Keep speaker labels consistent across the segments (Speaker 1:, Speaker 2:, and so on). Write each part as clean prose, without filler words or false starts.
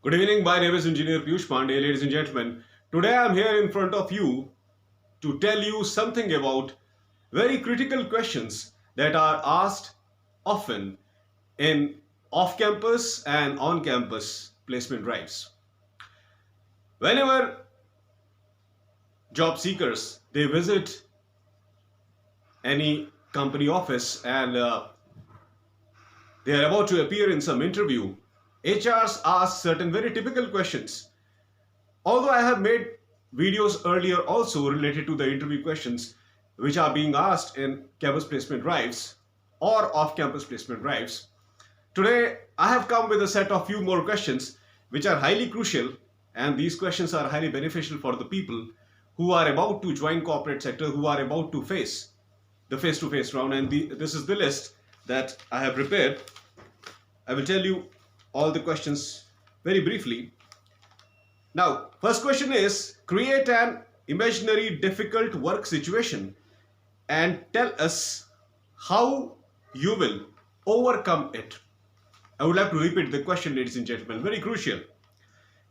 Speaker 1: Good evening, my name is Engineer Piyush Pandey, ladies and gentlemen. Today I am here in front of you to tell you something about very critical questions that are asked often in off-campus and on-campus placement drives. Whenever job seekers they visit any company office and they are about to appear in some interview, HRs ask certain very typical questions. Although I have made videos earlier also related to the interview questions which are being asked in campus placement drives or off-campus placement drives, today I have come with a set of few more questions which are highly crucial, and these questions are highly beneficial for the people who are about to join corporate sector, who are about to face the face-to-face round. And this is the list that I have prepared. I will tell you all the questions very briefly. Now, first question is, create an imaginary difficult work situation and tell us how you will overcome it. I would like to repeat the question, ladies and gentlemen, very crucial.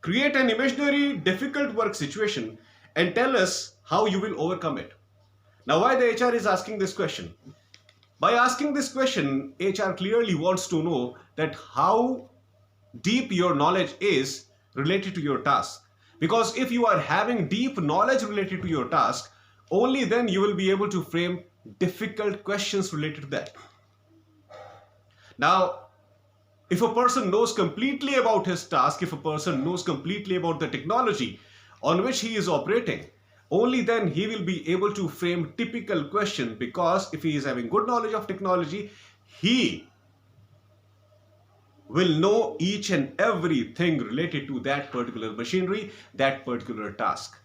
Speaker 1: Create an imaginary difficult work situation and tell us how you will overcome it. Now, why the HR is asking this question? By asking this question, HR clearly wants to know that how deep your knowledge is related to your task. Because if you are having deep knowledge related to your task, only then you will be able to frame difficult questions related to that. Now, if a person knows completely about his task, if a person knows completely about the technology on which he is operating, only then he will be able to frame typical question, because if he is having good knowledge of technology, he will know each and everything related to that particular machinery, that particular task.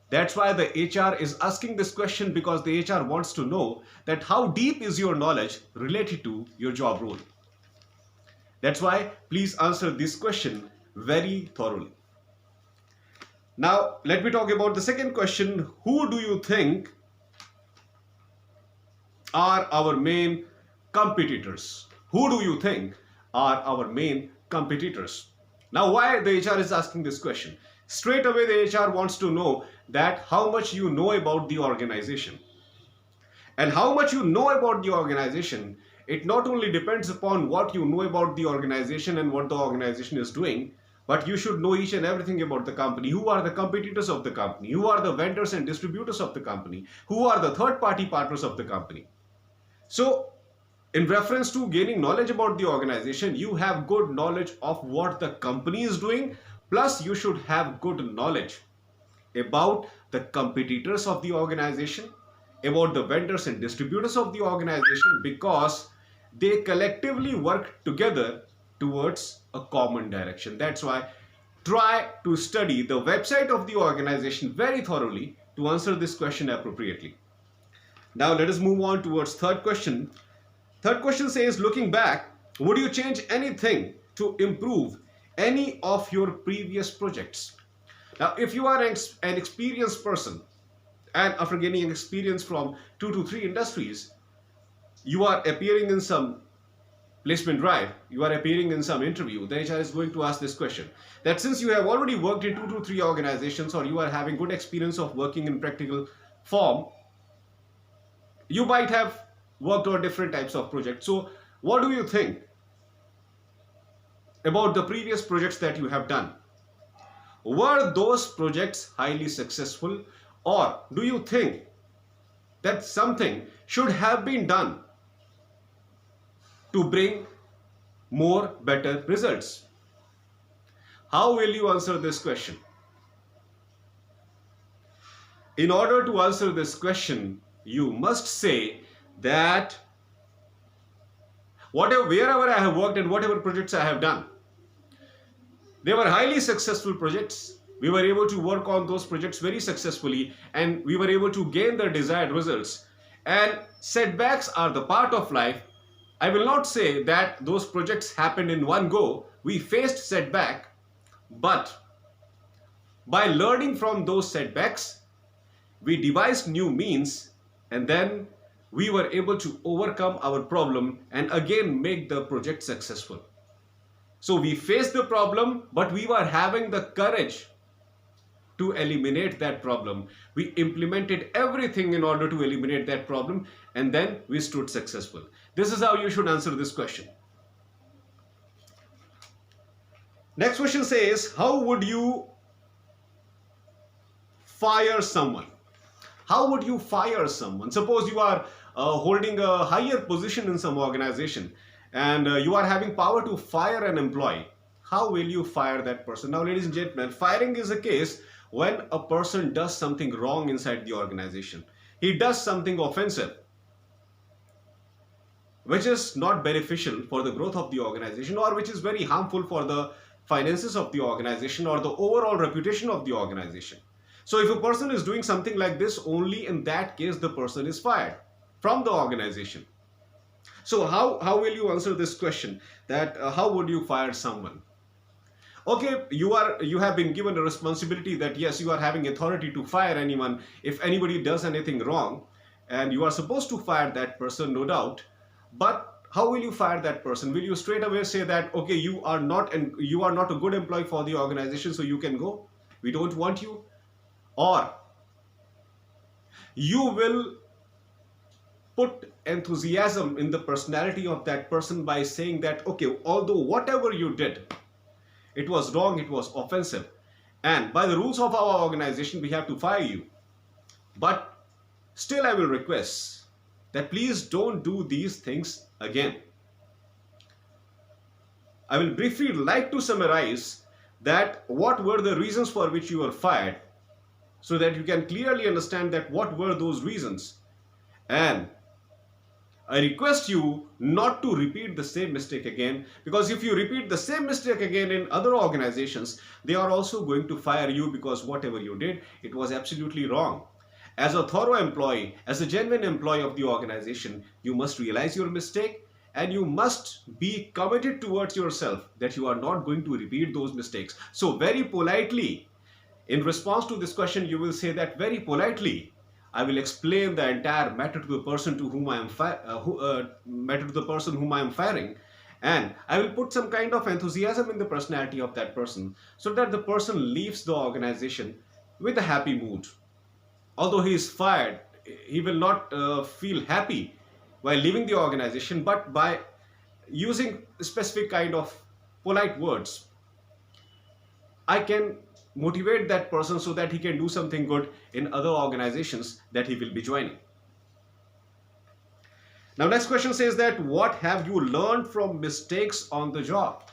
Speaker 1: That's why the HR is asking this question, because the HR wants to know that how deep is your knowledge related to your job role. That's why please answer this question very thoroughly. Now, let me talk about the second question. Who do you think are our main competitors? Who do you think are our main competitors? Now, why the HR is asking this question? Straight away, the HR wants to know that how much you know about the organization. And how much you know about the organization, it not only depends upon what you know about the organization and what the organization is doing, but you should know each and everything about the company. Who are the competitors of the company? Who are the vendors and distributors of the company? Who are the third-party partners of the company? So, in reference to gaining knowledge about the organization, you have good knowledge of what the company is doing, plus you should have good knowledge about the competitors of the organization, about the vendors and distributors of the organization, because they collectively work together towards a common direction. That's why try to study the website of the organization very thoroughly to answer this question appropriately. Now let us move on towards third question. Third question says, looking back, would you change anything to improve any of your previous projects? Now, if you are an experienced person, and after gaining experience from 2 to 3 industries, you are appearing in some placement drive, you are appearing in some interview, the HR is going to ask this question. That since you have already worked in 2 to 3 organizations, or you are having good experience of working in practical form, you might have worked on different types of projects. So what do you think about the previous projects that you have done? Were those projects highly successful, or do you think that something should have been done to bring more better results? How will you answer this question? In order to answer this question, you must say that wherever I have worked and whatever projects I have done, they were highly successful projects. We were able to work on those projects very successfully, and we were able to gain the desired results. And setbacks are the part of life. I will not say that those projects happened in one go. We faced setback, but by learning from those setbacks, we devised new means, and then we were able to overcome our problem and again make the project successful. So we faced the problem, but we were having the courage to eliminate that problem. We implemented everything in order to eliminate that problem, and then we stood successful. This is how you should answer this question. Next question says, how would you fire someone? How would you fire someone? Suppose you are holding a higher position in some organization, and you are having power to fire an employee. How will you fire that person? Now, ladies and gentlemen, firing is a case when a person does something wrong inside the organization. He does something offensive, which is not beneficial for the growth of the organization, or which is very harmful for the finances of the organization or the overall reputation of the organization. So if a person is doing something like this, only in that case the person is fired from the organization. So how will you answer this question, that how would you fire someone? Okay, you have been given a responsibility that yes, you are having authority to fire anyone if anybody does anything wrong, and you are supposed to fire that person, no doubt. But how will you fire that person? Will you straight away say that okay, you are not a good employee for the organization, so you can go, we don't want you? Or you will put enthusiasm in the personality of that person by saying that okay, although whatever you did, it was wrong, it was offensive, and by the rules of our organization we have to fire you, but still I will request that please don't do these things again. I will briefly like to summarize that what were the reasons for which you were fired, so that you can clearly understand that what were those reasons. And I request you not to repeat the same mistake again, because if you repeat the same mistake again in other organizations, they are also going to fire you, because whatever you did, it was absolutely wrong. As a thorough employee, as a genuine employee of the organization, you must realize your mistake, and you must be committed towards yourself that you are not going to repeat those mistakes. So very politely, in response to this question, you will say that very politely, I will explain the entire matter to the person to whom I am firing, and I will put some kind of enthusiasm in the personality of that person, so that the person leaves the organization with a happy mood. Although he is fired, he will not feel happy while leaving the organization, but by using specific kind of polite words, I can motivate that person so that he can do something good in other organizations that he will be joining. Now, next question says that what have you learned from mistakes on the job?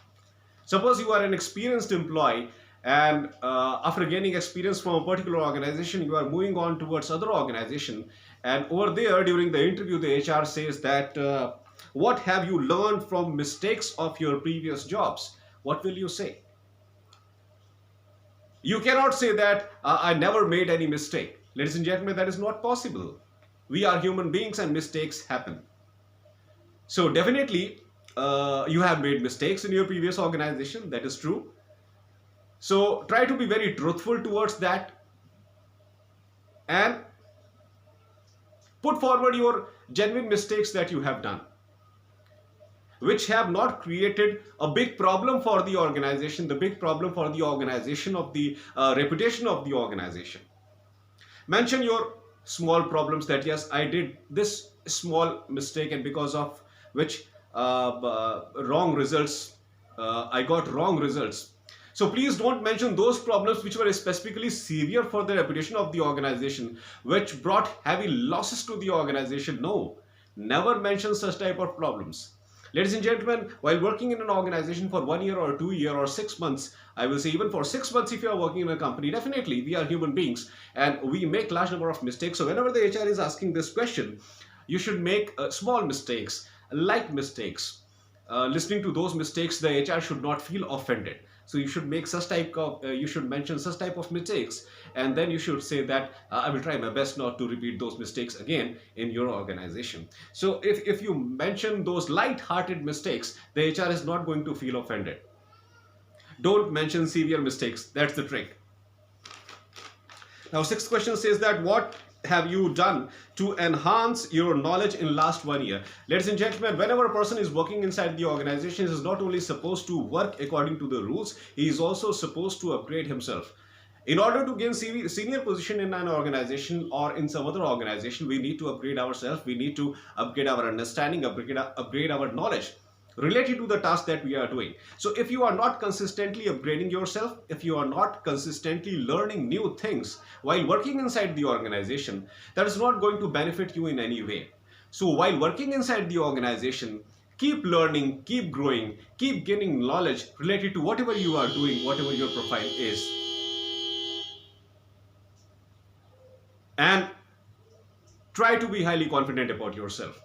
Speaker 1: Suppose you are an experienced employee, and after gaining experience from a particular organization, you are moving on towards other organization, and over there during the interview the HR says that what have you learned from mistakes of your previous jobs? What will you say? You cannot say that I never made any mistake. Ladies and gentlemen, that is not possible. We are human beings and mistakes happen. So definitely you have made mistakes in your previous organization, that is true. So try to be very truthful towards that, and put forward your genuine mistakes that you have done, which have not created a big problem for the organization, the big problem for the organization of the reputation of the organization. Mention your small problems, that yes, I did this small mistake, and because of which wrong results, I got wrong results. So please don't mention those problems which were specifically severe for the reputation of the organization, which brought heavy losses to the organization. No, never mention such type of problems. Ladies and gentlemen, while working in an organization for 1 year or 2 years or 6 months, I will say even for 6 months if you are working in a company, definitely we are human beings and we make large number of mistakes. So whenever the HR is asking this question, you should make small mistakes, light mistakes. Listening to those mistakes, the HR should not feel offended. So you should make such type of, you should mention such type of mistakes, and then you should say that I will try my best not to repeat those mistakes again in your organization. So if you mention those light-hearted mistakes, the HR is not going to feel offended. Don't mention severe mistakes. That's the trick. Now, sixth question says that what have you done to enhance your knowledge in last 1 year? Ladies and gentlemen, whenever a person is working inside the organization, he is not only supposed to work according to the rules, he is also supposed to upgrade himself. In order to gain senior position in an organization or in some other organization, we need to upgrade ourselves, we need to upgrade our understanding, upgrade our knowledge related to the task that we are doing. So if you are not consistently upgrading yourself, if you are not consistently learning new things while working inside the organization, that is not going to benefit you in any way. So while working inside the organization, keep learning, keep growing, keep gaining knowledge related to whatever you are doing, whatever your profile is. And try to be highly confident about yourself.